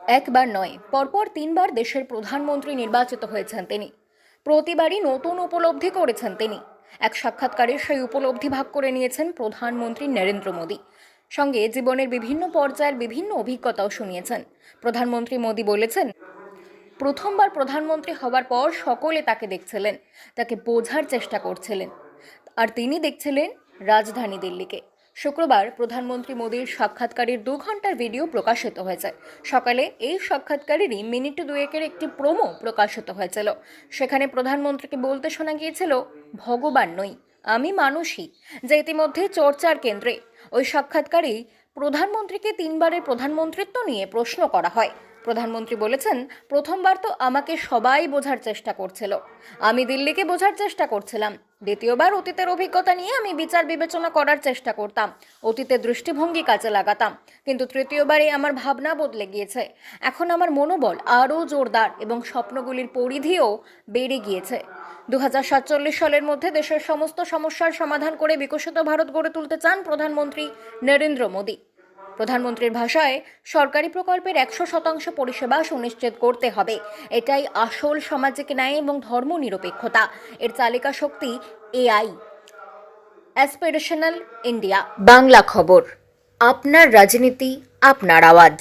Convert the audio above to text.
একবার নয়, পরপর তিনবার দেশের প্রধানমন্ত্রী নির্বাচিত হয়েছেন তিনি। প্রতিবারই নতুন উপলব্ধি করেছেন তিনি। এক সাক্ষাৎকারে সেই উপলব্ধি ভাগ করে নিয়েছেন প্রধানমন্ত্রী নরেন্দ্র মোদী। সঙ্গে জীবনের বিভিন্ন পর্যায়ের বিভিন্ন অভিজ্ঞতাও শুনিয়েছেন। প্রধানমন্ত্রী মোদী বলেছেন, প্রথমবার প্রধানমন্ত্রী হওয়ার পর সকলে তাকে দেখছিলেন, তাকে বোঝার চেষ্টা করছিলেন, আর তিনি দেখছিলেন রাজধানী দিল্লিকে। শুক্রবার প্রধানমন্ত্রী মোদীর সাক্ষাৎকারের 2 ঘন্টার ভিডিও প্রকাশিত হয়েছে। সকালে এই সাক্ষাৎকারেরই মিনিট দুয়েকের একটি প্রোমো প্রকাশিত হয়েছিল। সেখানে প্রধানমন্ত্রীকে বলতে শোনা গিয়েছিল, ভগবান নই, আমি মানুষই, যা ইতিমধ্যে চর্চার কেন্দ্রে। ওই সাক্ষাৎকারেই প্রধানমন্ত্রীকে 3বারের প্রধানমন্ত্রিত্ব নিয়ে প্রশ্ন করা হয়। প্রধানমন্ত্রী বলেছেন, প্রথমবার তো আমাকে সবাই বোঝার চেষ্টা করছিল, আমি দিল্লিকে বোঝার চেষ্টা করছিলাম। দ্বিতীয়বার অতীতের অভিজ্ঞতা নিয়ে আমি বিচার বিবেচনা করার চেষ্টা করতাম, অতীতের দৃষ্টিভঙ্গি কাজে লাগাতাম। কিন্তু তৃতীয়বারে আমার ভাবনা বদলে গিয়েছে। এখন আমার মনোবল আরও জোরদার এবং স্বপ্নগুলির পরিধিও বেড়ে গিয়েছে। 2047 সালের মধ্যে দেশের সমস্ত সমস্যার সমাধান করে বিকশিত ভারত গড়ে তুলতে চান প্রধানমন্ত্রী নরেন্দ্র মোদী। প্রধানমন্ত্রীর ভাষায়, সরকারি প্রকল্পের 100% পরিষেবা সুনিশ্চিত করতে হবে। এটাই আসল সামাজিক ন্যায় এবং ধর্মনিরপেক্ষতা। এর চালিকা শক্তি এআই। Aspirational India. বাংলা খবর, আপনার রাজনীতি, আপনার আওয়াজ।